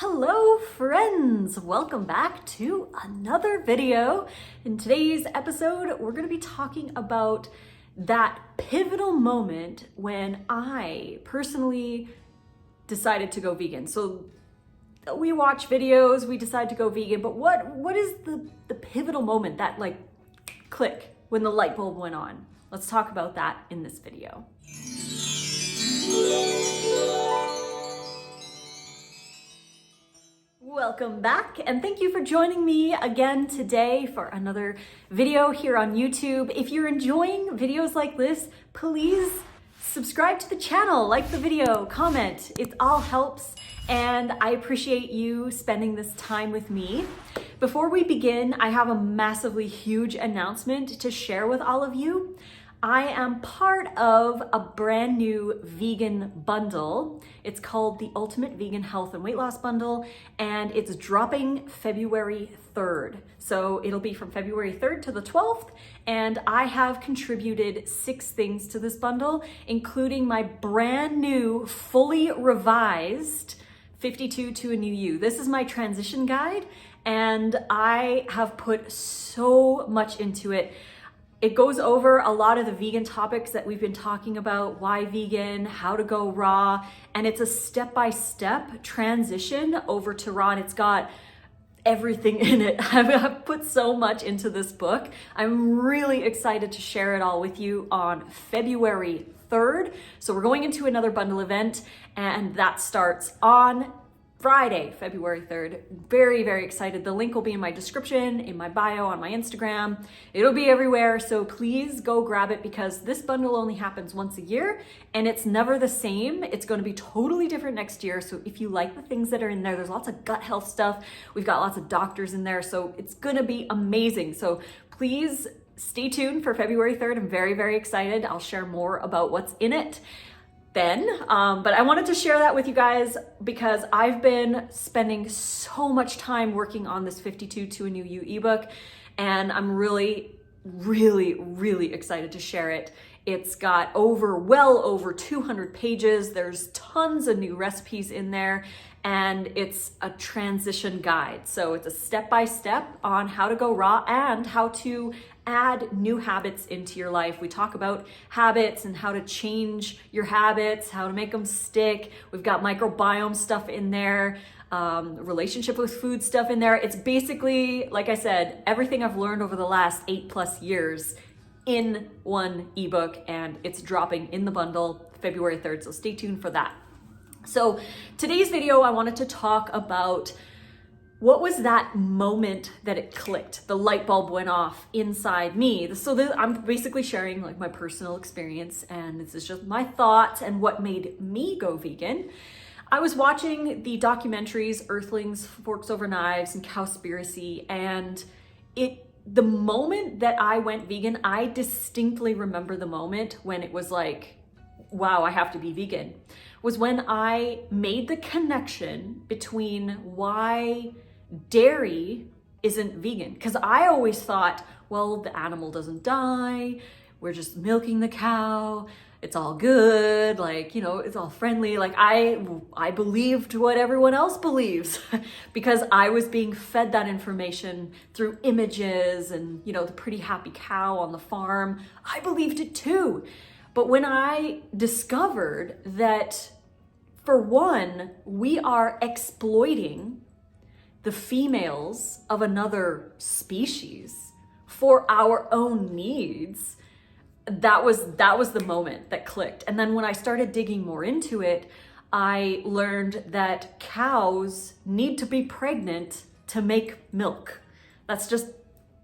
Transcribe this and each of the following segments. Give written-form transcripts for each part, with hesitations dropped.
Hello friends, welcome back to another video. In today's episode, we're going to be talking about that pivotal moment when I personally decided to go vegan. So we watch videos, we decide to go vegan, but what is the pivotal moment, that like click when the light bulb went on? Let's talk about that in this video. Welcome back, and thank you for joining me again today for another video here on YouTube. If you're enjoying videos like this, please subscribe to the channel, like the video, comment. It all helps, and I appreciate you spending this time with me. Before we begin, I have a massively huge announcement to share with all of you. I am part of a brand new vegan bundle. It's called the Ultimate Vegan Health and Weight Loss Bundle, and it's dropping February 3rd. So it'll be from February 3rd to the 12th, and I have contributed 6 things to this bundle, including my brand new, fully revised 52 to a New You. This is my transition guide, and I have put so much into it. It goes over a lot of the vegan topics that we've been talking about, why vegan, how to go raw, and it's a step-by-step transition over to raw, and it's got everything in it. I've put so much into this book. I'm really excited to share it all with you on February 3rd. So we're going into another bundle event, and that starts on Friday, February 3rd. Very, very excited. The link will be in my description, in my bio, on my Instagram. It'll be everywhere. So please go grab it, because this bundle only happens once a year and it's never the same. It's going to be totally different next year. So if you like the things that are in there, there's lots of gut health stuff. We've got lots of doctors in there. So it's going to be amazing. So please stay tuned for February 3rd. I'm very, very excited. I'll share more about what's in it then, but I wanted to share that with you guys because I've been spending so much time working on this 52 to a New You ebook, and I'm really excited to share it. It's got well over 200 pages. There's tons of new recipes in there, and it's a transition guide. So it's a step-by-step on how to go raw and how to add new habits into your life. We talk about habits and how to change your habits, how to make them stick. We've got microbiome stuff in there, relationship with food stuff in there. It's basically, like I said, everything I've learned over the last 8+ years in one ebook, and it's dropping in the bundle February 3rd. So stay tuned for that. So today's video, I wanted to talk about what was that moment that it clicked, the light bulb went off inside me. So I'm basically sharing like my personal experience, and this is just my thoughts and what made me go vegan. I was watching the documentaries Earthlings, Forks Over Knives, and Cowspiracy, and the moment that I went vegan, I distinctly remember the moment when it was like, wow, I have to be vegan, was when I made the connection between why dairy isn't vegan. Because I always thought, well, the animal doesn't die, we're just milking the cow, it's all good, like, you know, it's all friendly. Like I believed what everyone else believes because I was being fed that information through images and, you know, the pretty happy cow on the farm. I believed it too. But when I discovered that, for one, we are exploiting the females of another species for our own needs, that was the moment that clicked. And then when I started digging more into it, I learned that cows need to be pregnant to make milk. That's just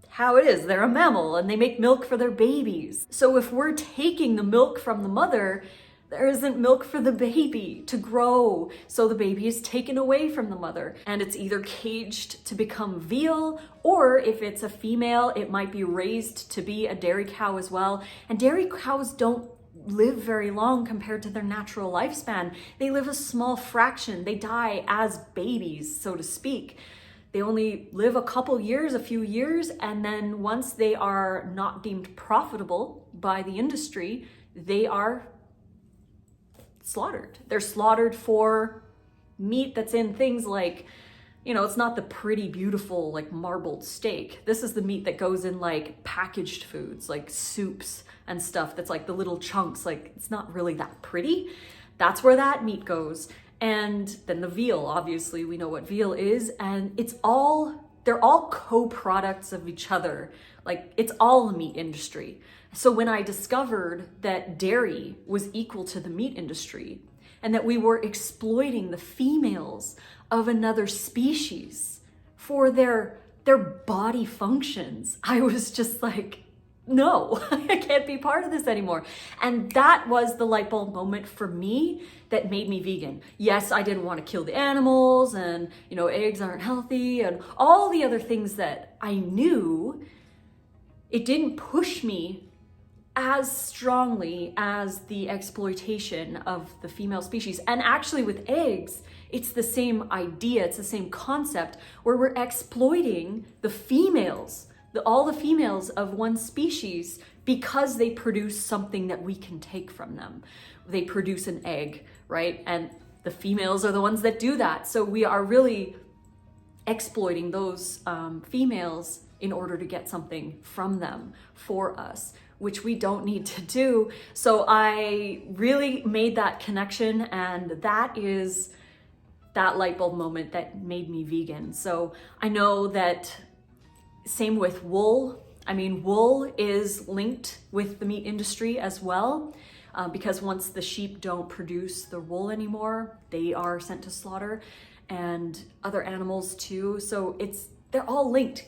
how it is. They're a mammal and they make milk for their babies. So if we're taking the milk from the mother, there isn't milk for the baby to grow. So the baby is taken away from the mother, and it's either caged to become veal, or if it's a female, it might be raised to be a dairy cow as well. And dairy cows don't live very long compared to their natural lifespan. They live a small fraction. They die as babies, so to speak. They only live a few years, and then once they are not deemed profitable by the industry, they are slaughtered. They're slaughtered for meat that's in things like, you know, it's not the pretty, beautiful, like marbled steak. This is the meat that goes in like packaged foods, like soups and stuff that's like the little chunks, like it's not really that pretty. That's where that meat goes. And then the veal, obviously we know what veal is, and they're all co-products of each other. Like it's all the meat industry. So when I discovered that dairy was equal to the meat industry and that we were exploiting the females of another species for their body functions, I was just like, no, I can't be part of this anymore. And that was the light bulb moment for me that made me vegan. Yes, I didn't want to kill the animals, and you know, eggs aren't healthy and all the other things that I knew. It didn't push me as strongly as the exploitation of the female species. And actually with eggs, it's the same idea, it's the same concept, where we're exploiting the females, all the females of one species, because they produce something that we can take from them. They produce an egg, right? And the females are the ones that do that. So we are really exploiting those females in order to get something from them for us, which we don't need to do. So I really made that connection, and that is that light bulb moment that made me vegan. So I know that same with wool. I mean, wool is linked with the meat industry as well, because once the sheep don't produce the wool anymore, they are sent to slaughter, and other animals too. So they're all linked.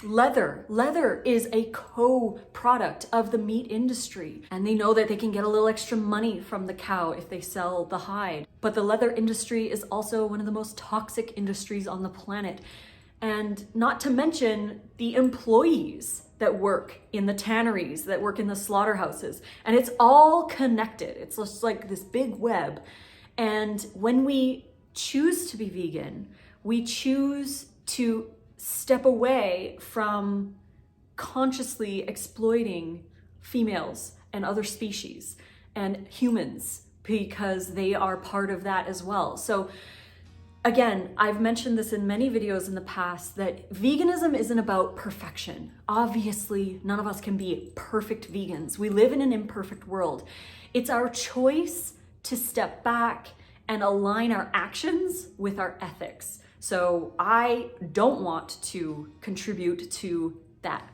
Leather is a co-product of the meat industry, and they know that they can get a little extra money from the cow if they sell the hide. But the leather industry is also one of the most toxic industries on the planet. And not to mention the employees that work in the tanneries, that work in the slaughterhouses. And it's all connected. It's just like this big web. And when we choose to be vegan, we choose to step away from consciously exploiting females and other species and humans, because they are part of that as well. So again, I've mentioned this in many videos in the past, that veganism isn't about perfection. Obviously, none of us can be perfect vegans. We live in an imperfect world. It's our choice to step back and align our actions with our ethics. So I don't want to contribute to that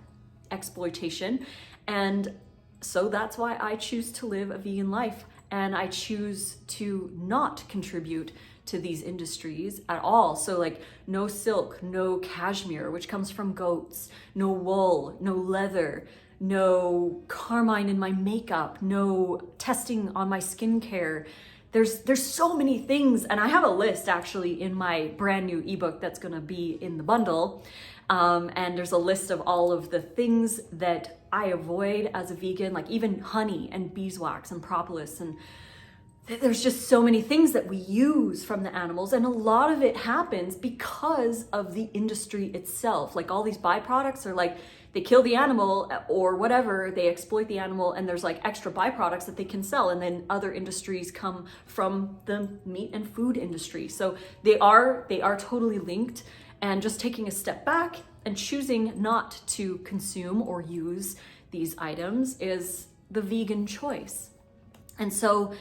exploitation. And so that's why I choose to live a vegan life. And I choose to not contribute to these industries at all. So like no silk, no cashmere, which comes from goats, no wool, no leather, no carmine in my makeup, no testing on my skincare. There's so many things, and I have a list actually in my brand new ebook that's gonna be in the bundle. And there's a list of all of the things that I avoid as a vegan, like even honey and beeswax and propolis, and there's just so many things that we use from the animals, and a lot of it happens because of the industry itself. Like all these byproducts are like, they kill the animal or whatever, they exploit the animal, and there's like extra byproducts that they can sell, and then other industries come from the meat and food industry. So they are totally linked, and just taking a step back and choosing not to consume or use these items is the vegan choice. And so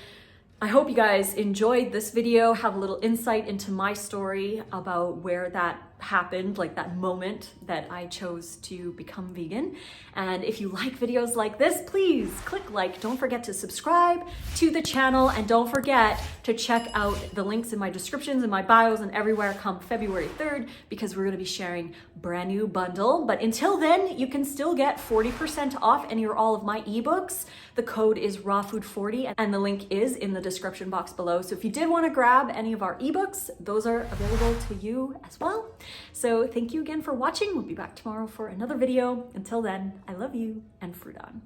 I hope you guys enjoyed this video, have a little insight into my story about where that happened, like that moment that I chose to become vegan. And if you like videos like this, please click like. Don't forget to subscribe to the channel, and don't forget to check out the links in my descriptions and my bios and everywhere come February 3rd, because we're gonna be sharing brand new bundle. But until then, you can still get 40% off any or all of my ebooks. The code is rawfood40, and the link is in the description box below. So if you did want to grab any of our ebooks, those are available to you as well. So thank you again for watching. We'll be back tomorrow for another video. Until then, I love you, and fruit on.